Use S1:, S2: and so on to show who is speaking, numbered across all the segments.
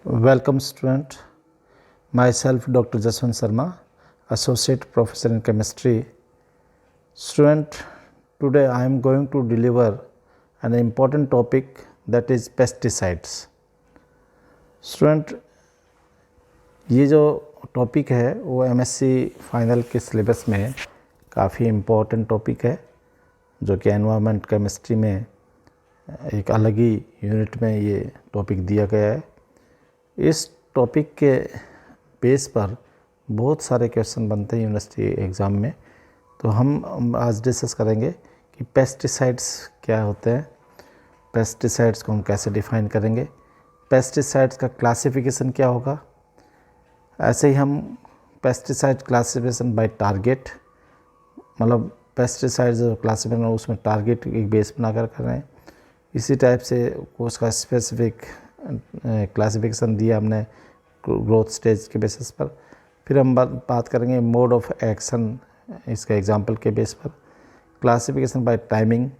S1: Welcome student, myself Dr. Jaswant Sharma, Associate Professor in Chemistry. Student, today I am going to deliver an important topic, that is pesticides. Student, ये जो topic है वो MSc final के syllabus में काफ़ी important topic है, जो कि एनवायरनमेंट केमिस्ट्री में एक अलग ही यूनिट में ये टॉपिक दिया गया है। इस टॉपिक के बेस पर बहुत सारे क्वेश्चन बनते हैं यूनिवर्सिटी एग्ज़ाम में। तो हम आज डिस्कस करेंगे कि पेस्टिसाइड्स क्या होते हैं, पेस्टिसाइड्स को हम कैसे डिफ़ाइन करेंगे, पेस्टिसाइड्स का क्लासिफिकेशन क्या होगा। ऐसे ही हम पेस्टिसाइड क्लासिफिकेशन बाय टारगेट, मतलब पेस्टिसाइड्स जो क्लासिफिकेशन उसमें टारगेट एक बेस बनाकर कर रहे हैं। इसी टाइप से उसका स्पेसिफिक क्लासिफिकेशन दिया हमने ग्रोथ स्टेज के बेसिस पर। फिर हम बात करेंगे मोड ऑफ एक्शन, इसका एग्जांपल के बेस पर, क्लासिफिकेशन बाय टाइमिंग,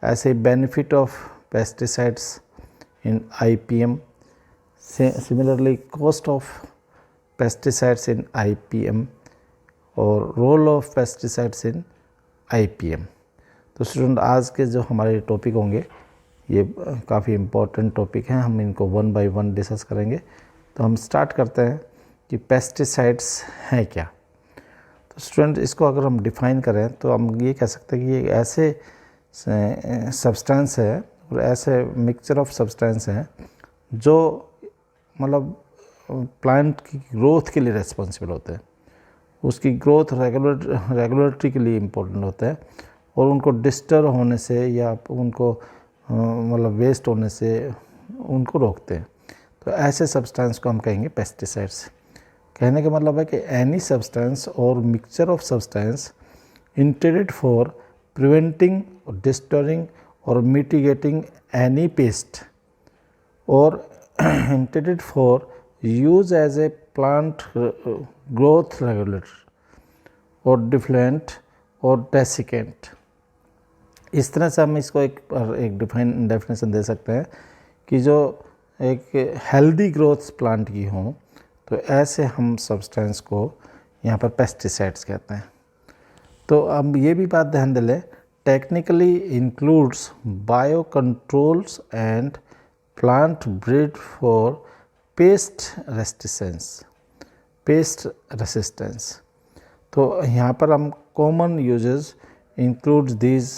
S1: ऐसे ही benefit of pesticides in IPM, similarly cost of pesticides in IPM और role of pesticides in IPM। तो स्टूडेंट, आज के जो हमारे टॉपिक होंगे ये काफ़ी इम्पोर्टेंट टॉपिक हैं, हम इनको वन बाय वन डिस्कस करेंगे। तो हम स्टार्ट करते हैं कि पेस्टिसाइड्स हैं क्या। तो स्टूडेंट, इसको अगर हम डिफ़ाइन करें तो हम ये कह सकते हैं कि ये ऐसे सब्सटेंस है और ऐसे मिक्सचर ऑफ सब्सटेंस हैं जो मतलब प्लांट की ग्रोथ के लिए रिस्पॉन्सिबल होते हैं, उसकी ग्रोथ रेगुलेटरी के लिए इम्पोर्टेंट होता है और उनको डिस्टर्ब होने से या उनको मतलब वेस्ट होने से उनको रोकते हैं। तो ऐसे सब्सटेंस को हम कहेंगे पेस्टिसाइड्स। कहने का मतलब है कि एनी सब्सटेंस और mixture of substance intended for preventing, disturbing और मिटिगेटिंग एनी पेस्ट और intended for use as a plant growth regulator और डिफ्लेंट और डेसिकेंट। इस तरह से हम इसको एक डेफिनेशन दे सकते हैं कि जो एक हेल्दी ग्रोथ प्लांट की हो, तो ऐसे हम सब्सटेंस को यहाँ पर पेस्टिसाइड्स कहते हैं। तो अब ये भी बात ध्यान दें, technically includes bio controls and plant breed for paste resistance. तो यहाँ पर हम common uses include these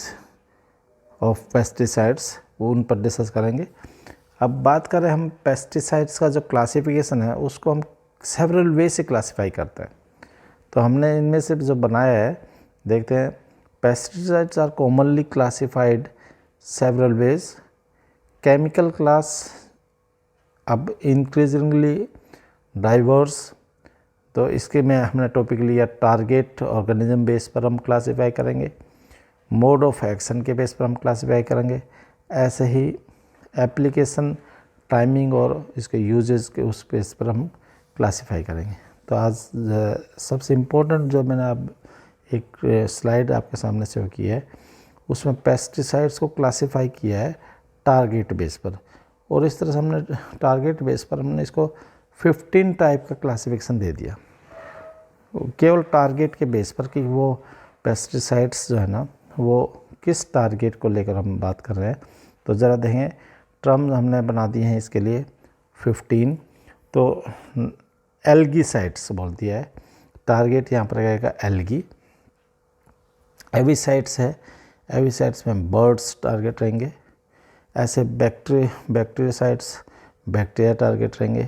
S1: of pesticides, वो उन पर डिस्कस करेंगे। अब बात करें हम पेस्टिसाइड्स का जो क्लासिफिकेशन है उसको हम सेवरल वे से क्लासिफाई करते हैं। तो हमने इनमें से जो बनाया है देखते हैं। Pesticides are commonly classified several ways. Chemical class अब इंक्रीजिंगली डाइवर्स, तो इसके में हमने टॉपिक लिया टारगेट ऑर्गेनिज्म बेस पर हम क्लासिफाई करेंगे, मोड ऑफ एक्शन के बेस पर हम क्लासिफाई करेंगे, ऐसे ही एप्लीकेशन, टाइमिंग और इसके यूजेस के उस बेस पर हम क्लासिफाई करेंगे। तो आज सबसे इम्पोर्टेंट जो मैंने अब एक स्लाइड आपके सामने शो की है, उसमें पेस्टिसाइड्स को क्लासिफाई किया है टारगेट बेस पर, और इस तरह से हमने टारगेट बेस पर हमने इसको 15 टाइप का क्लासिफिकेशन दे दिया, केवल टारगेट के बेस पर कि वो पेस्टिसाइड्स जो है ना वो किस टारगेट को लेकर हम बात कर रहे हैं। तो ज़रा देखें, टर्म हमने बना दिए हैं इसके लिए 15। तो एल्गीसाइड्स बोल दिया है, टारगेट यहाँ पर रहेगा एल्गी। एविसाइड्स है, एविसाइड्स में बर्ड्स टारगेट रहेंगे। ऐसे बैक्टीरियासाइड्स, बैक्टीरिया टारगेट रहेंगे।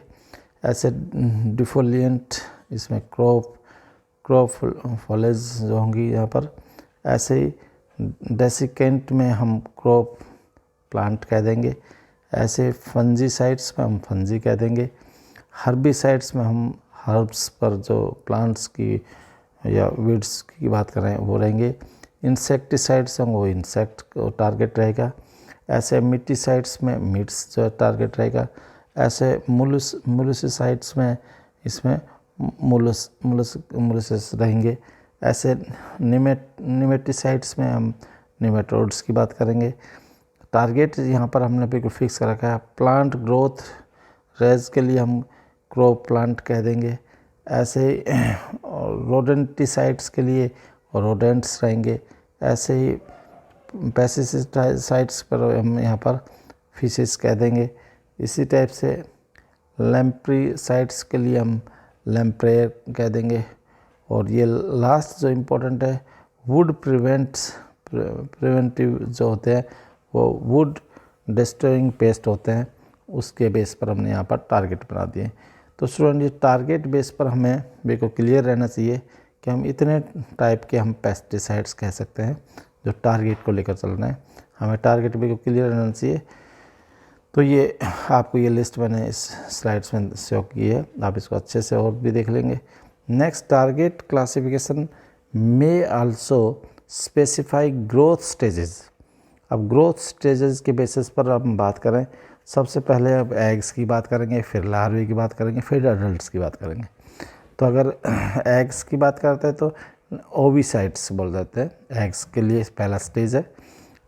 S1: ऐसे डिफोलिएंट, इसमें क्रॉप फॉलेज जो होंगी यहाँ पर। ऐसे ही डेसिकेंट में हम क्रॉप प्लांट कह देंगे। ऐसे फंजीसाइड्स में हम फंजी कह देंगे। हर्बिसाइड्स में हम हर्ब्स पर जो प्लांट्स की या वीड्स की बात कर रहे हैं वो रहेंगे। इंसेक्टिसाइड्स हैं वो इंसेक्ट को टारगेट रहेगा। ऐसे मिटीसाइड्स में मिट्स जो टारगेट रहेगा। ऐसे मुलुसिसाइड्स में इसमें मुलुसिस रहेंगे। ऐसे निमेटिसाइड्स में हम निमेटोड्स की बात करेंगे। टारगेट यहाँ पर हमने बिल्कुल फिक्स कर रखा है, प्लांट ग्रोथ रेज के लिए हम क्रॉप प्लांट कह देंगे। ऐसे ही रोडेंटिसाइड्स के लिए रोडेंट्स रहेंगे। ऐसे ही पेस्टिसाइड्स पर हम यहाँ पर फिशेस कह देंगे। इसी टाइप से लैम्प्रीसाइड्स के लिए हम लैम्प्रेयर कह देंगे। और ये लास्ट जो इम्पोर्टेंट है, वुड प्रिवेंटिव जो होते हैं वो वुड डिस्ट्रॉइंग पेस्ट होते हैं, उसके बेस पर हमने यहाँ पर टारगेट बना दिए। तो स्टूडेंट ये टारगेट बेस पर हमें बिल्कुल क्लियर रहना चाहिए कि हम इतने टाइप के हम पेस्टिसाइड्स कह सकते हैं जो टारगेट को लेकर चलना है। हमें टारगेट बिल्कुल क्लियर रहना चाहिए। तो ये आपको ये लिस्ट मैंने इस स्लाइड्स में शो की है, आप इसको अच्छे से और भी देख लेंगे। Next, target classification may also specify growth stages. अब ग्रोथ स्टेजेस के बेसिस पर हम बात करें, सबसे पहले अब एग्स की बात करेंगे, फिर लार्वे की बात करेंगे, फिर एडल्ट्स की बात करेंगे। तो अगर एग्स की बात करते हैं तो ओविसाइट्स बोल देते हैं। एग्स के लिए पहला स्टेज है,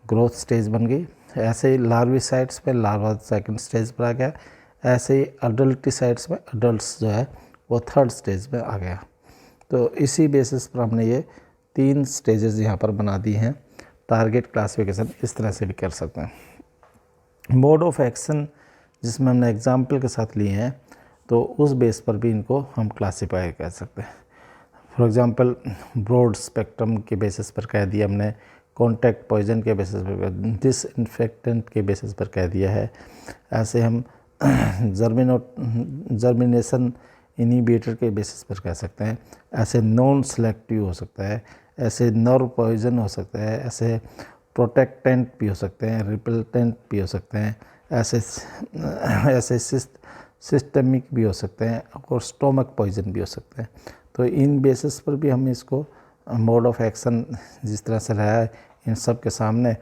S1: ग्रोथ स्टेज बन गई। ऐसे ही लार्विसाइट्स में लार्वा सेकंड स्टेज पर आ गया। ऐसे ही अडल्टिसाइट्स में अडल्ट्स जो है वो थर्ड स्टेज में आ गया। तो इसी बेसिस पर हमने ये 3 स्टेजेस यहाँ पर बना दी हैं। टारगेट क्लासिफिकेशन इस तरह से भी कर सकते हैं। मोड ऑफ एक्शन जिसमें हमने एग्जाम्पल के साथ लिए हैं, तो उस बेस पर भी इनको हम क्लासीफाई कर सकते हैं। फॉर एग्जांपल ब्रॉड स्पेक्ट्रम के बेसिस पर कह दिया हमने, कॉन्टैक्ट पॉइजन के बेसिस पर, डिसइंफेक्टेंट के बेसिस पर कह दिया है। ऐसे हम जर्मिनेशन इनिबिटर के बेसिस पर कह सकते हैं। ऐसे नॉन सेलेक्टिव हो सकता है, ऐसे नर्व पॉइजन हो सकता है, ऐसे प्रोटेक्टेंट भी हो सकते हैं, रिपेल्टेंट भी हो सकते हैं, ऐसे सिस्टमिक भी हो सकते हैं और स्टोमक पॉइजन भी हो सकते हैं। तो इन बेसिस पर भी हम इसको मोड ऑफ एक्शन जिस तरह से रहा है, इन सब के सामने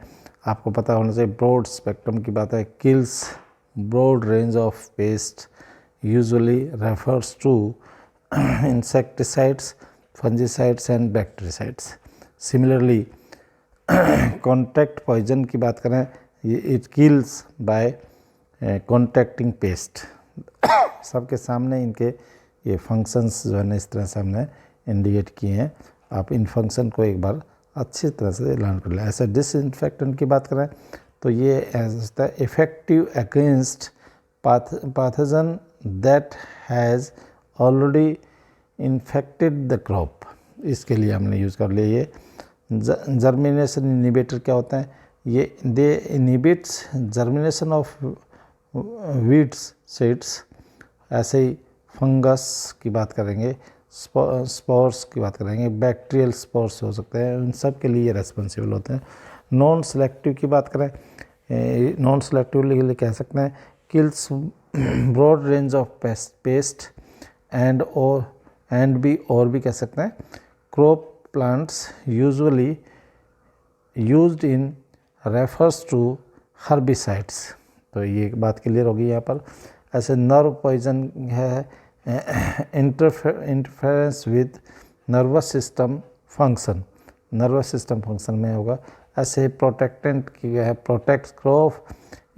S1: आपको पता होना चाहिए। ब्रॉड स्पेक्ट्रम की बात है, kills broad range of pest usually refers to insecticides, fungicides and bactericides. Similarly contact poison की बात करें, it kills by contacting pest. सबके सामने इनके ये फंक्शंस जो है ना इस तरह से हमने इंडिकेट किए हैं। आप इन फंक्शन को एक बार अच्छी तरह से लर्न कर लें। ऐसे डिसइंफेक्टेंट की बात करें तो ये ऐसा effective against pathogen that has already infected the crop. इसके लिए हमने यूज़ कर लिया ये जर्मिनेशन इनिबिटर। क्या होता है ये? They inhibits germination of weeds seeds. ऐसे ही फंगस की बात करेंगे, स्पोर्स की बात करेंगे, बैक्टीरियल स्पोर्स हो सकते हैं, उन सब के लिए ये रेस्पॉन्सिबल होते हैं। नॉन सेलेक्टिव की बात करें, नॉन सेलेक्टिव के लिए कह सकते हैं kills broad range of pest and भी और भी कह सकते हैं crop plants usually used in refers to herbicides. तो ये बात क्लियर होगी यहाँ पर। ऐसे नर्व पॉइजन है, interference with nervous system function, nervous system function में होगा। ऐसे प्रोटेक्टेंट की है, protect crop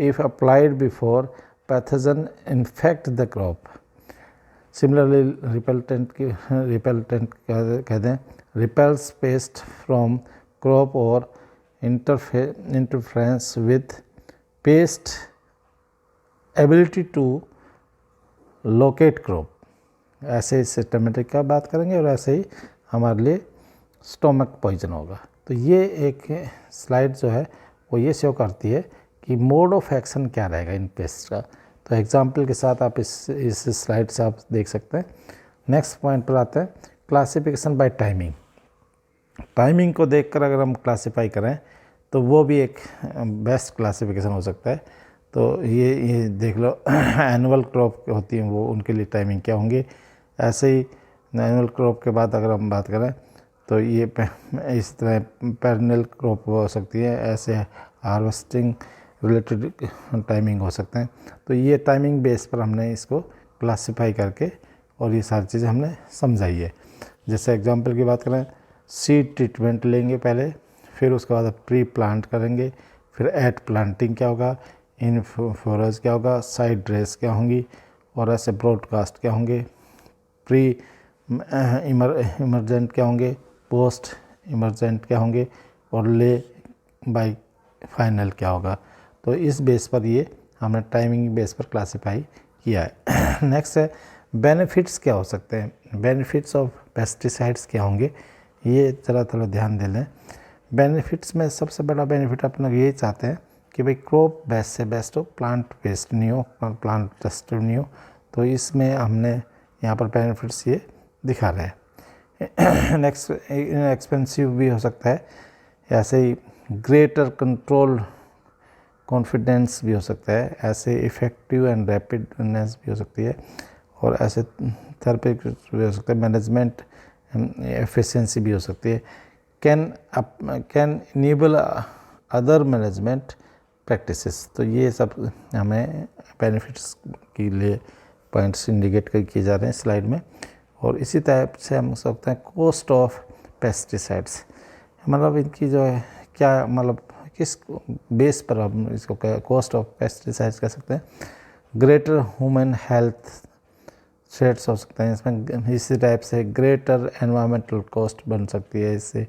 S1: if applied before pathogen infect the crop. Similarly repellent कह दें, रिपेल्स पेस्ट फ्रॉम क्रॉप और interference with paste ability to locate crop. ऐसे systematic का बात करेंगे और ऐसे ही हमारे लिए स्टोमक पॉइजन होगा। तो ये एक स्लाइड जो है वो ये शो करती है कि मोड ऑफ एक्शन क्या रहेगा इन पेस्ट का। तो एग्जाम्पल के साथ आप इस स्लाइड से आप देख सकते हैं। नेक्स्ट पॉइंट पर आते हैं, क्लासिफिकेशन बाय टाइमिंग। टाइमिंग को देखकर अगर हम क्लासीफाई करें तो वो भी एक बेस्ट क्लासिफिकेशन हो सकता है। तो ये देख लो एनुअल क्रॉप होती हैं वो, उनके लिए टाइमिंग क्या होंगी। ऐसे ही एनुअल क्रॉप के बाद अगर हम बात करें तो ये इस तरह पेरनल क्रॉप हो सकती है, ऐसे हार्वेस्टिंग रिलेटेड टाइमिंग हो सकते हैं। तो ये टाइमिंग बेस पर हमने इसको क्लासीफाई करके और ये सारी चीज़ें हमने समझाई है। जैसे एग्जांपल की बात करें, सीड ट्रीटमेंट लेंगे पहले, फिर उसके बाद प्री प्लांट करेंगे, फिर एट प्लांटिंग क्या होगा, इन फोरज क्या होगा, साइड ड्रेस क्या होंगी, और ऐसे ब्रॉडकास्ट क्या होंगे, प्री इमरजेंट क्या होंगे, पोस्ट इमरजेंट क्या होंगे, और ले बाय फाइनल क्या होगा। तो इस बेस पर ये हमने टाइमिंग बेस पर क्लासीफाई किया है। नेक्स्ट है बेनिफिट्स क्या हो सकते हैं। बेनिफिट्स ऑफ पेस्टिसाइड्स क्या होंगे, ये ज़रा थोड़ा ध्यान दे लें। बेनिफिट्स में सबसे बड़ा बेनिफिट अपना यही चाहते हैं कि भाई क्रॉप बेस्ट से बेस्ट हो, प्लांट वेस्ट नहीं हो, प्लांट डिस्टर्ब नहीं हो। तो इसमें हमने यहाँ पर बेनिफिट्स ये दिखा रहे हैं। नेक्स्ट एक्सपेंसिव भी हो सकता है, ऐसे ही ग्रेटर कंट्रोल कॉन्फिडेंस भी हो सकता है, ऐसे इफ़ेक्टिव एंड रैपिडनेस भी हो सकती है, और ऐसे थेरेपी भी हो सकता है, मैनेजमेंट एफिशिएंसी भी हो सकती है, can enable other management practices. तो ये सब हमें बेनिफिट्स के लिए पॉइंट्स इंडिकेट किए जा रहे हैं स्लाइड में। और इसी टाइप से हम सकते हैं कॉस्ट ऑफ पेस्टिसाइड्स, मतलब इनकी जो है क्या, मतलब किस बेस पर हम इसको कॉस्ट ऑफ पेस्टिसाइड्स कह सकते हैं। ग्रेटर ह्यूमन हेल्थ थ्रेट्स हो सकते हैं इसमें, इसी टाइप से ग्रेटर एनवायरमेंटल कॉस्ट बन सकती है इससे,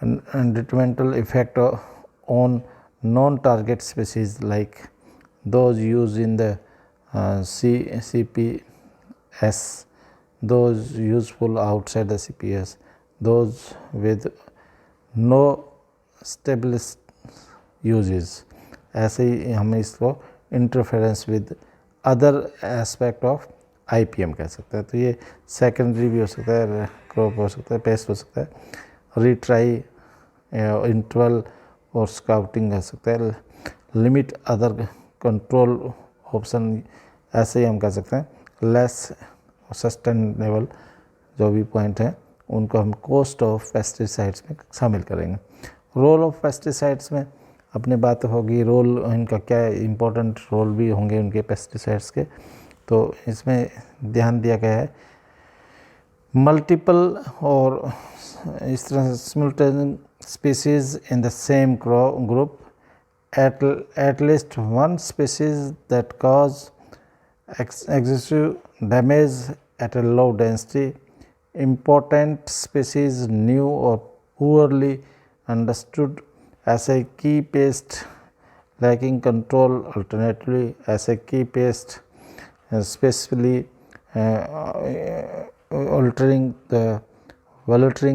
S1: detrimental effect on non target species like those use in the CPS, those useful outside the CPS, those with no established uses। ऐसे ही हम इसको interference with other aspect of IPM कह सकते हैं। तो ये सेकेंडरी भी हो सकता है, क्रॉप हो सकता है, पेस्ट हो सकता है, रिट्राई, इंटरवल और स्काउटिंग कह सकते हैं, लिमिट अदर कंट्रोल ऑप्शन, ऐसे ही हम कह सकते हैं। लेस सस्टेनेबल जो भी पॉइंट हैं उनको हम कॉस्ट ऑफ पेस्टिसाइड्स में शामिल करेंगे। रोल ऑफ पेस्टिसाइड्स में अपनी बात होगी, रोल इनका क्या है, इम्पोर्टेंट रोल भी होंगे उनके पेस्टिसाइड्स के। तो इसमें ध्यान दिया गया है मल्टीपल और इस तरह simultaneous species in the same group, at least one species that cause excessive damage at a low density, important species new or poorly understood, as a key pest lacking control, alternatively as a key pest specifically altering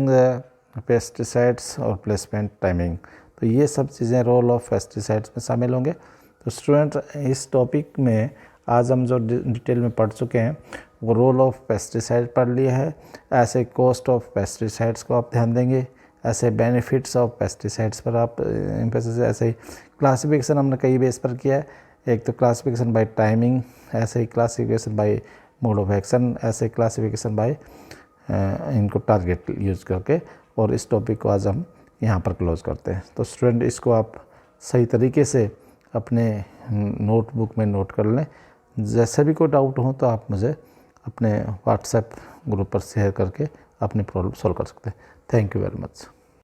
S1: the pesticides और placement timing. तो ये सब चीज़ें role of pesticides में शामिल होंगे। तो student इस टॉपिक में आज हम जो डिटेल में पढ़ चुके हैं वो रोल ऑफ पेस्टिसाइड पढ़ लिया है, ऐसे कॉस्ट ऑफ पेस्टिसाइड्स को आप ध्यान देंगे, ऐसे बेनिफिट्स ऑफ पेस्टिसाइड्स पर आप एम्फेसिस, ऐसे ही क्लासिफिकेशन हमने कई बेस पर किया है, एक तो क्लासिफिकेशन बाय टाइमिंग, ऐसे ही classification by mode of action, ऐसे क्लासिफिकेशन बाय इनको टारगेट यूज करके। और इस टॉपिक को आज हम यहाँ पर क्लोज करते हैं। तो स्टूडेंट इसको आप सही तरीके से अपने नोटबुक में नोट कर लें। जैसे भी कोई डाउट हो तो आप मुझे अपने व्हाट्सएप ग्रुप पर शेयर करके अपनी प्रॉब्लम सॉल्व कर सकते हैं। Thank you very much.